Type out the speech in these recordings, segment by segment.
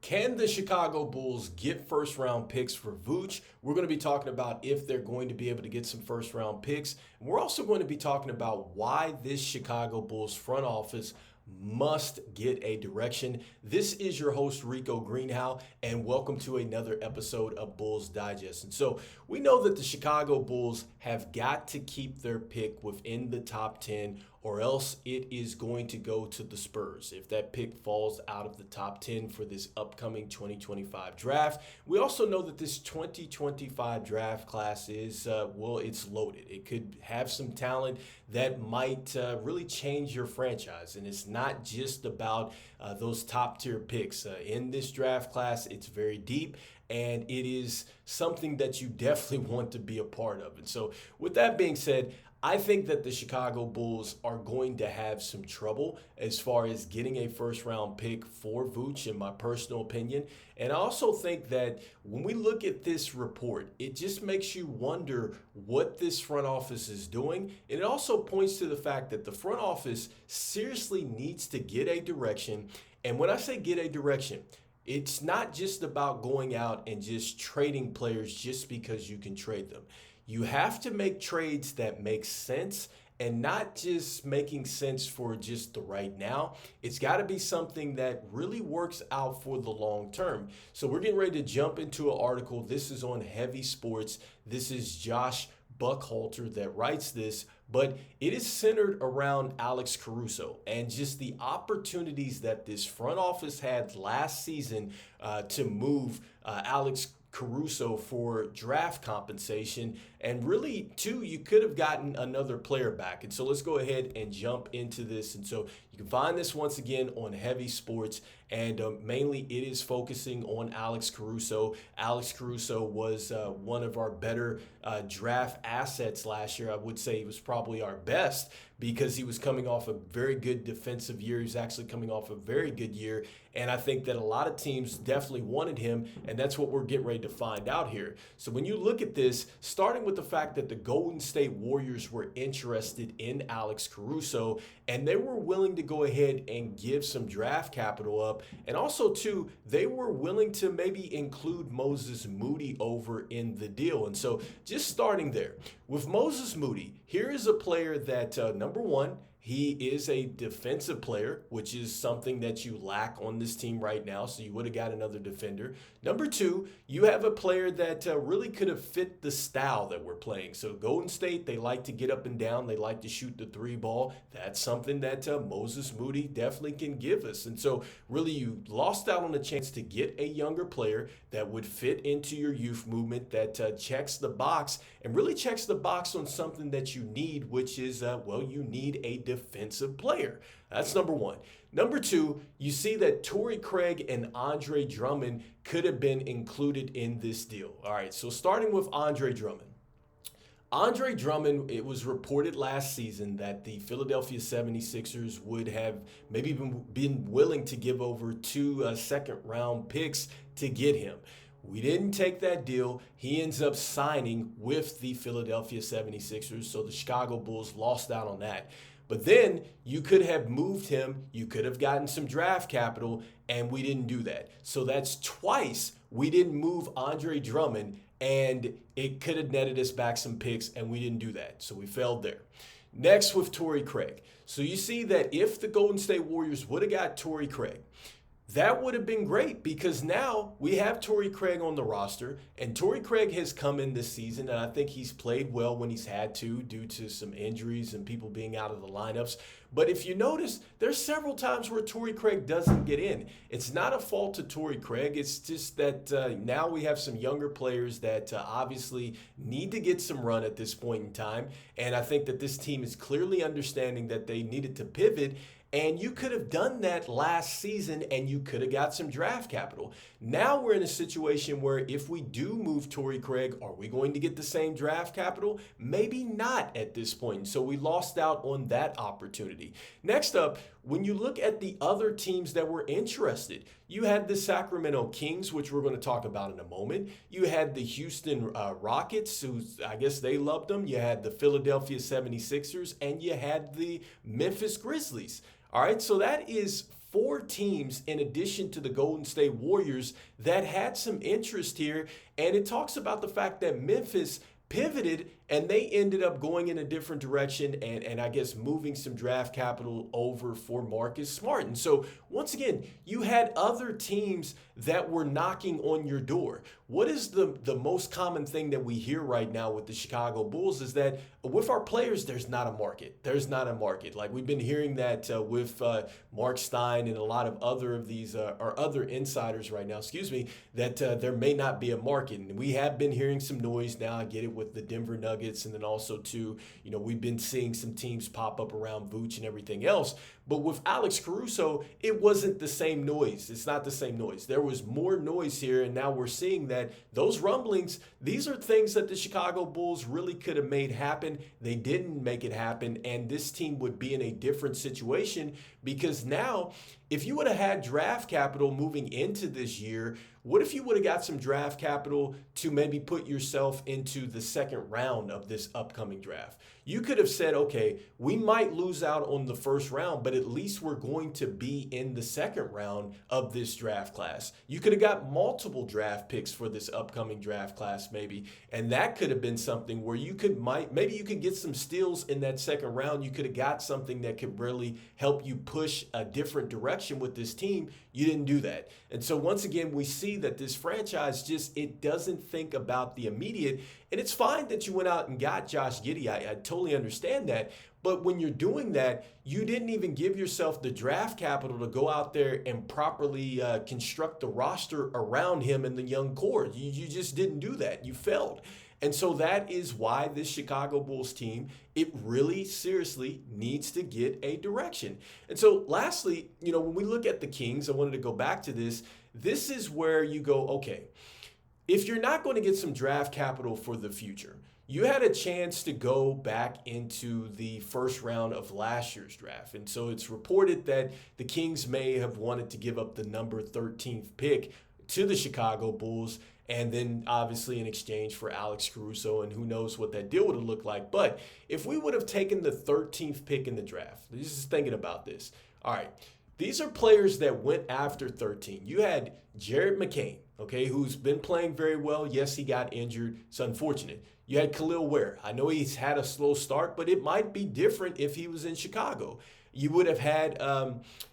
Can the Chicago Bulls get first round picks for Vooch? We're going to be talking about if they're going to be able to get some first round picks. And we're also going to be talking about why this Chicago Bulls front office must get a direction. This is your host, Rico Greenhowe, and welcome to another episode of Bulls Digest. And so we know that the Chicago Bulls have got to keep their pick within the top 10, or else it is going to go to the Spurs if that pick falls out of the top 10 for this upcoming 2025 draft. We also know that this 2025 draft class is, it's loaded. It could have some talent that might really change your franchise. And it's not just about those top tier picks. In this draft class, it's very deep, and it is something that you definitely want to be a part of. And so with that being said, I think that the Chicago Bulls are going to have some trouble as far as getting a first round pick for Vooch, in my personal opinion. And I also think that when we look at this report, it just makes you wonder what this front office is doing. And it also points to the fact that the front office seriously needs to get a direction. And when I say get a direction, it's not just about going out and just trading players just because you can trade them. You have to make trades that make sense, and not just making sense for just the right now. It's got to be something that really works out for the long term. So we're getting ready to jump into an article. This is on Heavy Sports. This is Josh Buckhalter that writes this, but it is centered around Alex Caruso and just the opportunities that this front office had last season to move Alex Caruso for draft compensation, and really too, you could have gotten another player back. And so let's go ahead and jump into this. And so you can find this once again on Heavy Sports, and mainly it is focusing on Alex Caruso. Alex Caruso was one of our better draft assets last year. I would say he was probably our best because he was coming off a very good defensive year. He was actually coming off a very good year. And I think that a lot of teams definitely wanted him, and that's what we're getting ready to find out here. So when you look at this, starting with the fact that the Golden State Warriors were interested in Alex Caruso, and they were willing to go ahead and give some draft capital up. And also, too, they were willing to maybe include Moses Moody over in the deal. And so just starting there, with Moses Moody, here is a player that, number one, he is a defensive player, which is something that you lack on this team right now, so you would have got another defender. Number two, you have a player that really could have fit the style that we're playing. So Golden State, they like to get up and down. They like to shoot the three ball. That's something that Moses Moody definitely can give us. And so really you lost out on the chance to get a younger player that would fit into your youth movement, that checks the box, and really checks the box on something that you need, which is, you need a defensive player. That's number one. Number two, you see that Torrey Craig and Andre Drummond could have been included in this deal. All right, so starting with Andre Drummond. Andre Drummond, it was reported last season that the Philadelphia 76ers would have maybe been willing to give over two second-round picks to get him. We didn't take that deal. He ends up signing with the Philadelphia 76ers, so the Chicago Bulls lost out on that. But then you could have moved him, you could have gotten some draft capital, and we didn't do that. So that's twice we didn't move Andre Drummond, and it could have netted us back some picks, and we didn't do that. So we failed there. Next with Torrey Craig. So you see that if the Golden State Warriors would have got Torrey Craig, that would have been great because now we have Torrey Craig on the roster, and Torrey Craig has come in this season, and I think he's played well when he's had to due to some injuries and people being out of the lineups. But if you notice, there's several times where Torrey Craig doesn't get in. It's not a fault to Torrey Craig. It's just that now we have some younger players that obviously need to get some run at this point in time, and I think that this team is clearly understanding that they needed to pivot. And you could have done that last season and you could have got some draft capital. Now we're in a situation where if we do move Torrey Craig, are we going to get the same draft capital? Maybe not at this point. So we lost out on that opportunity. Next up, when you look at the other teams that were interested, you had the Sacramento Kings, which we're going to talk about in a moment. You had the Houston Rockets, who I guess they loved them. You had the Philadelphia 76ers, and you had the Memphis Grizzlies. All right, so that is 4 teams in addition to the Golden State Warriors that had some interest here. And it talks about the fact that Memphis pivoted and they ended up going in a different direction and I guess moving some draft capital over for Marcus Smart. And so once again, you had other teams that were knocking on your door. What is the most common thing that we hear right now with the Chicago Bulls is that with our players, there's not a market. There's not a market. Like we've been hearing that with Mark Stein and a lot of other of these or other insiders right now, that there may not be a market. And we have been hearing some noise now. I get it with the Denver Nuggets, and then also too, we've been seeing some teams pop up around Vooch and everything else. But with Alex Caruso, it wasn't the same noise. It's not the same noise. There was more noise here, and now we're seeing that those rumblings, these are things that the Chicago Bulls really could have made happen. They didn't make it happen, and this team would be in a different situation because now, if you would have had draft capital moving into this year, what if you would have got some draft capital to maybe put yourself into the second round of this upcoming draft? You could have said, okay, we might lose out on the first round, but at least we're going to be in the second round of this draft class. You could have got multiple draft picks for this upcoming draft class maybe, and that could have been something where you could maybe you could get some steals in that second round. You could have got something that could really help you push a different direction with this team. You didn't do that. And so once again, we see that this franchise it doesn't think about the immediate. And it's fine that you went out and got Josh Giddey. I totally understand that. But when you're doing that, you didn't even give yourself the draft capital to go out there and properly construct the roster around him and the young core. You just didn't do that. You failed. And so that is why this Chicago Bulls team, it really seriously needs to get a direction. And so lastly, when we look at the Kings, I wanted to go back to this. This is where you go, okay, if you're not going to get some draft capital for the future, you had a chance to go back into the first round of last year's draft. And so it's reported that the Kings may have wanted to give up the number 13th pick to the Chicago Bulls, and then obviously in exchange for Alex Caruso, and who knows what that deal would have looked like. But if we would have taken the 13th pick in the draft, just thinking about this. All right, these are players that went after 13. You had Jared McCain, okay, who's been playing very well. Yes, he got injured. It's unfortunate. You had Khalil Ware. I know he's had a slow start, but it might be different if he was in Chicago. You would have had,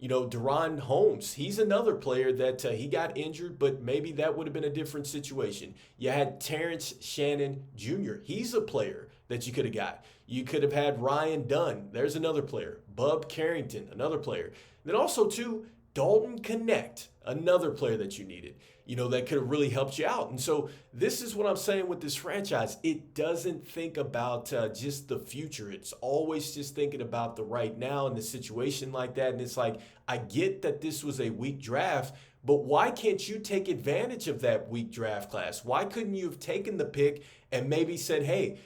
Deron Holmes. He's another player that he got injured, but maybe that would have been a different situation. You had Terrence Shannon Jr. He's a player that you could have got. You could have had Ryan Dunn. There's another player. Bub Carrington, another player. Then also, too, Dalton Connect, another player that you needed, that could have really helped you out. And so this is what I'm saying with this franchise. It doesn't think about just the future. It's always just thinking about the right now and the situation like that. And it's like, I get that this was a weak draft, but why can't you take advantage of that weak draft class? Why couldn't you have taken the pick and maybe said, hey,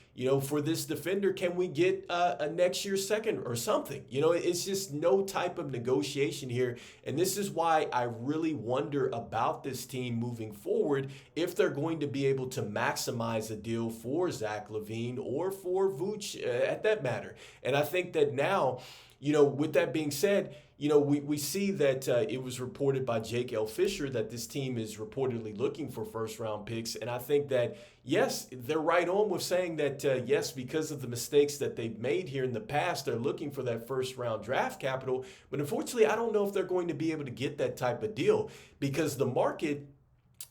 for this defender, can we get a next year second or something? It's just no type of negotiation here. And this is why I really wonder about this team moving forward, if they're going to be able to maximize a deal for Zach LaVine or for Vooch at that matter. And I think that now, with that being said, we see that it was reported by Jake L. Fisher that this team is reportedly looking for first-round picks. And I think that, yes, they're right on with saying that, yes, because of the mistakes that they've made here in the past, they're looking for that first-round draft capital. But unfortunately, I don't know if they're going to be able to get that type of deal because the market,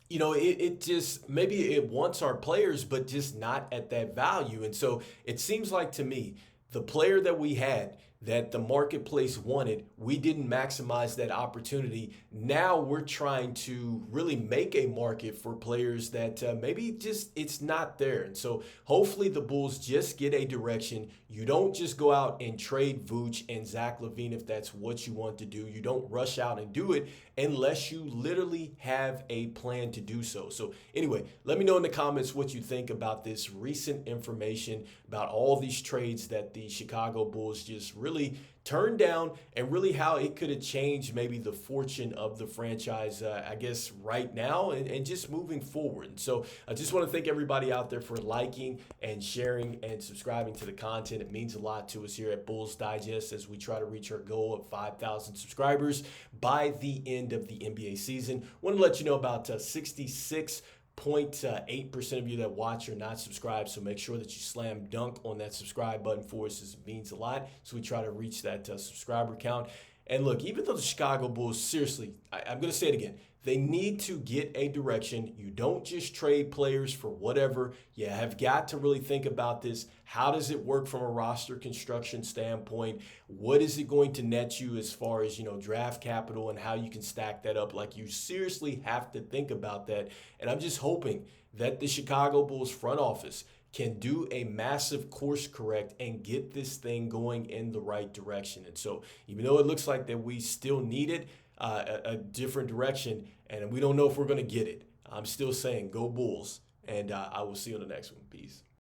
it just, maybe it wants our players, but just not at that value. And so it seems like to me, the player that we had that the marketplace wanted, we didn't maximize that opportunity. Now we're trying to really make a market for players that maybe just it's not there. And so hopefully the Bulls just get a direction. You don't just go out and trade Vooch and Zach LaVine if that's what you want to do. You don't rush out and do it unless you literally have a plan to do so. So anyway, let me know in the comments what you think about this recent information about all these trades that the Chicago Bulls just really turned down, and really how it could have changed maybe the fortune of the franchise, I guess, right now and just moving forward. And so I just want to thank everybody out there for liking and sharing and subscribing to the content. It means a lot to us here at Bulls Digest as we try to reach our goal of 5,000 subscribers by the end of the NBA season. Want to let you know about 66.8% of you that watch are not subscribed, so make sure that you slam dunk on that subscribe button for us, as it means a lot. So we try to reach that subscriber count. And look, even though the Chicago Bulls, seriously, I'm going to say it again, they need to get a direction. You don't just trade players for whatever. You have got to really think about this. How does it work from a roster construction standpoint? What is it going to net you as far as, draft capital and how you can stack that up? Like, you seriously have to think about that. And I'm just hoping that the Chicago Bulls front office can do a massive course correct and get this thing going in the right direction. And so even though it looks like that we still need it, a different direction, and we don't know if we're going to get it, I'm still saying go Bulls, and I will see you on the next one. Peace.